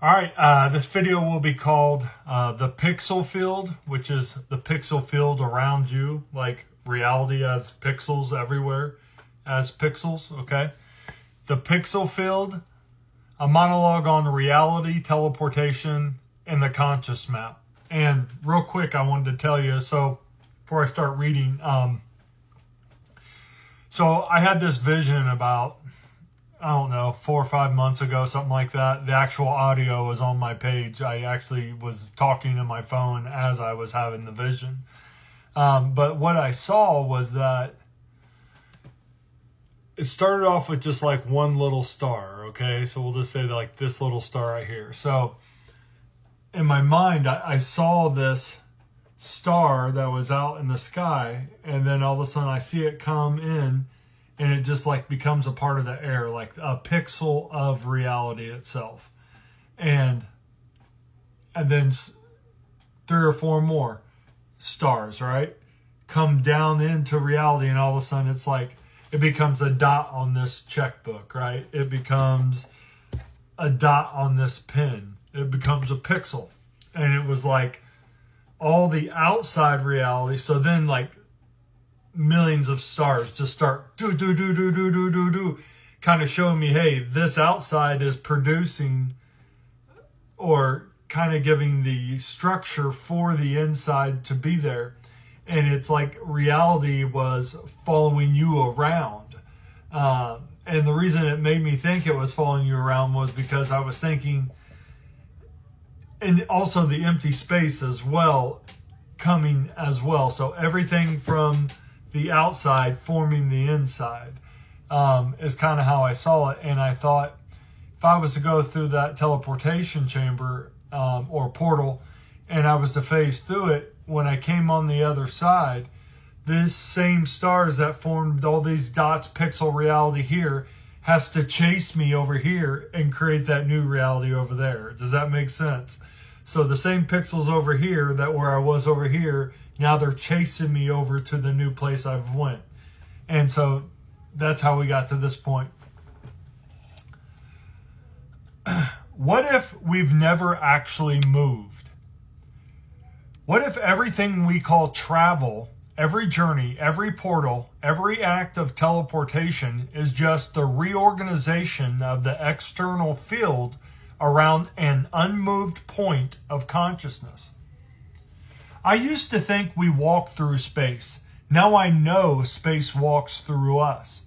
All right, this video will be called the pixel field, which is the pixel field around you, like reality as pixels everywhere as pixels, okay? The pixel field, a monologue on reality, teleportation, and the conscious map. And real quick, I wanted to tell you, so before I start reading, so I had this vision about, I don't know, 4 or 5 months ago, something like that. The actual audio was on my page. I actually was talking to my phone as I was having the vision. But what I saw was that it started off with just like one little star, okay? So we'll just say like this little star right here. So in my mind, I saw this star that was out in the sky, and then all of a sudden I see it come in, and it just like becomes a part of the air, like a pixel of reality itself. And then 3 or 4 more stars, right, come down into reality, and all of a sudden it's like it becomes a dot on this checkbook, right? It becomes a dot on this pen. It becomes a pixel. And it was like all the outside reality. So then like millions of stars just start do, kind of showing me, hey, this outside is producing, or kind of giving the structure for the inside to be there. And it's like reality was following you around. And the reason it made me think it was following you around was because I was thinking, and also the empty space as well, coming as well. So everything from the outside forming the inside is kind of how I saw it. And I thought, if I was to go through that teleportation chamber or portal, and I was to phase through it, when I came on the other side, this same stars that formed all these dots, pixel reality here, has to chase me over here and create that new reality over there. Does that make sense? So the same pixels over here that where I was over here, now they're chasing me over to the new place I've went. And so that's how we got to this point. What if we've never actually moved? What if everything we call travel, every journey, every portal, every act of teleportation is just the reorganization of the external field around an unmoved point of consciousness? I used to think we walk through space. Now I know space walks through us.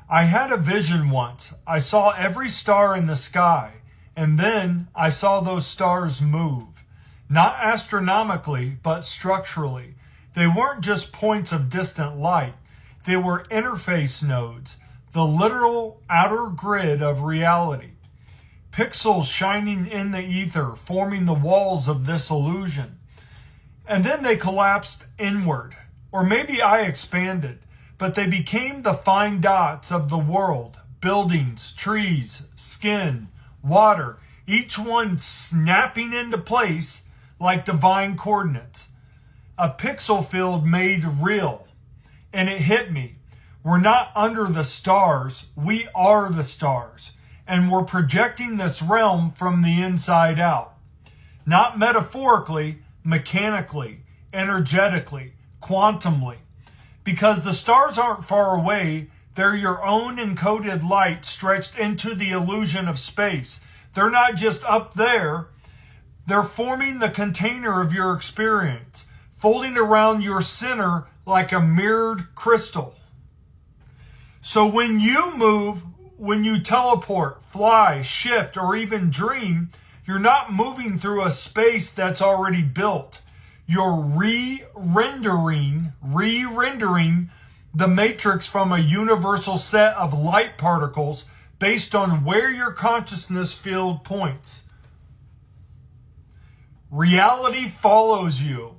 I had a vision once. I saw every star in the sky, and then I saw those stars move. Not astronomically, but structurally. They weren't just points of distant light. They were interface nodes, the literal outer grid of reality. Pixels shining in the ether, forming the walls of this illusion. And then they collapsed inward. Or maybe I expanded, but they became the fine dots of the world. Buildings, trees, skin, water, each one snapping into place like divine coordinates. A pixel field made real. And it hit me. We're not under the stars. We are the stars. And we're projecting this realm from the inside out. Not metaphorically, mechanically, energetically, quantumly. Because the stars aren't far away. They're your own encoded light stretched into the illusion of space. They're not just up there. They're forming the container of your experience, folding around your center like a mirrored crystal. So when you move, when you teleport, fly, shift, or even dream, you're not moving through a space that's already built. You're re-rendering the matrix from a universal set of light particles based on where your consciousness field points. Reality follows you.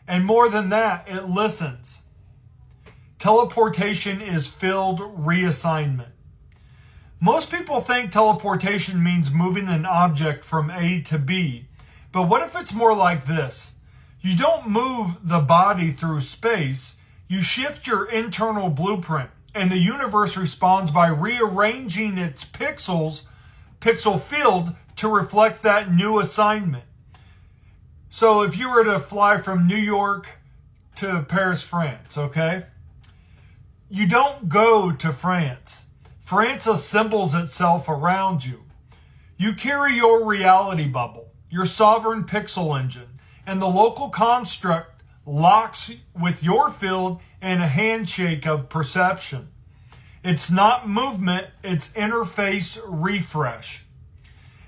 And more than that, it listens. Teleportation is field reassignment. Most people think teleportation means moving an object from A to B. But what if it's more like this? You don't move the body through space. You shift your internal blueprint. And the universe responds by rearranging its pixels pixel field to reflect that new assignment. So if you were to fly from New York to Paris, France, okay? You don't go to France. France assembles itself around you. You carry your reality bubble, your sovereign pixel engine, and the local construct locks with your field and a handshake of perception. It's not movement, it's interface refresh.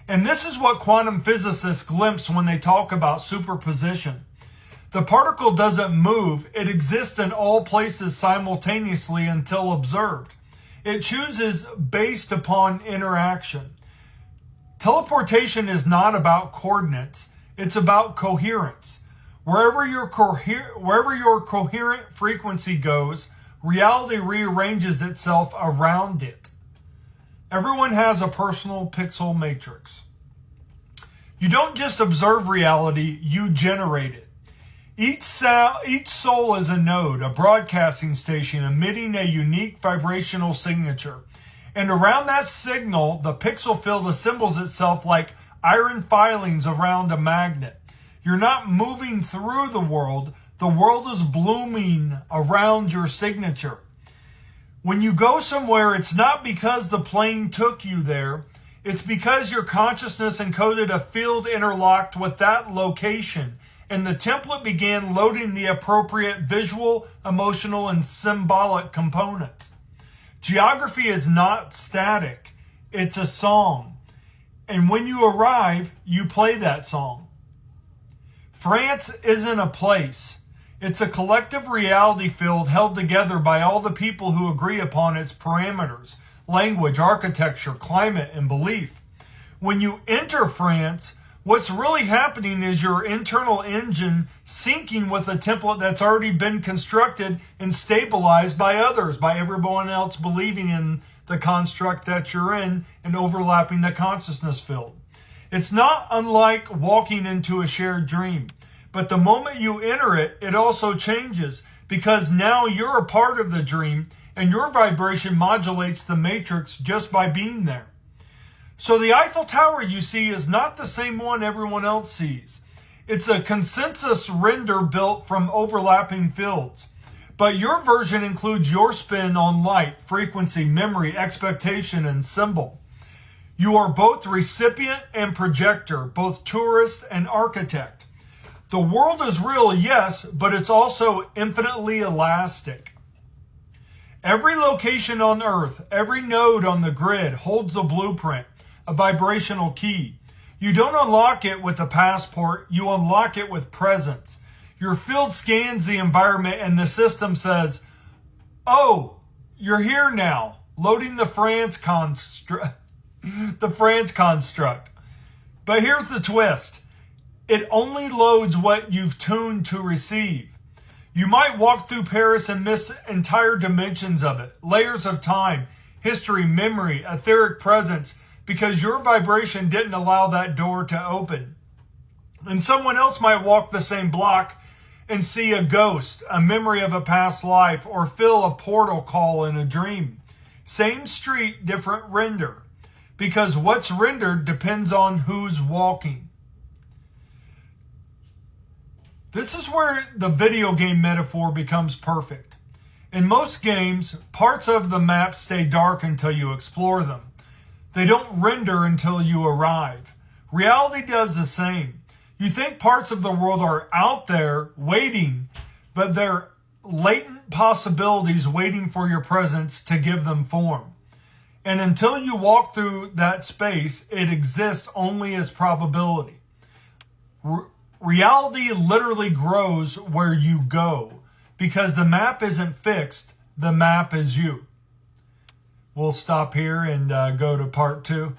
And this is what quantum physicists glimpse when they talk about superposition. The particle doesn't move, it exists in all places simultaneously until observed. It chooses based upon interaction. Teleportation is not about coordinates, it's about coherence. Wherever your coherent frequency goes, reality rearranges itself around it. Everyone has a personal pixel matrix. You don't just observe reality, you generate it. Each soul is a node, a broadcasting station emitting a unique vibrational signature. And around that signal, the pixel field assembles itself like iron filings around a magnet. You're not moving through the world is blooming around your signature. When you go somewhere, it's not because the plane took you there. It's because your consciousness encoded a field interlocked with that location, and the template began loading the appropriate visual, emotional, and symbolic components. Geography is not static. It's a song. And when you arrive, you play that song. France isn't a place. It's a collective reality field held together by all the people who agree upon its parameters, language, architecture, climate, and belief. When you enter France, what's really happening is your internal engine syncing with a template that's already been constructed and stabilized by others, by everyone else believing in the construct that you're in and overlapping the consciousness field. It's not unlike walking into a shared dream. But the moment you enter it, it also changes because now you're a part of the dream and your vibration modulates the matrix just by being there. So the Eiffel Tower you see is not the same one everyone else sees. It's a consensus render built from overlapping fields. But your version includes your spin on light, frequency, memory, expectation, and symbol. You are both recipient and projector, both tourist and architect. The world is real, yes, but it's also infinitely elastic. Every location on Earth, every node on the grid holds a blueprint, a vibrational key. You don't unlock it with a passport, you unlock it with presence. Your field scans the environment and the system says, "Oh, you're here now," loading the France construct. But here's the twist. It only loads what you've tuned to receive. You might walk through Paris and miss entire dimensions of it, layers of time, history, memory, etheric presence, because your vibration didn't allow that door to open. And someone else might walk the same block and see a ghost, a memory of a past life, or feel a portal call in a dream. Same street, different render, because what's rendered depends on who's walking. This is where the video game metaphor becomes perfect. In most games, parts of the map stay dark until you explore them. They don't render until you arrive. Reality does the same. You think parts of the world are out there waiting, but they're latent possibilities waiting for your presence to give them form. And until you walk through that space, it exists only as probability. Reality literally grows where you go because the map isn't fixed, the map is you. We'll stop here and go to part 2.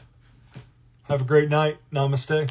Have a great night. Namaste.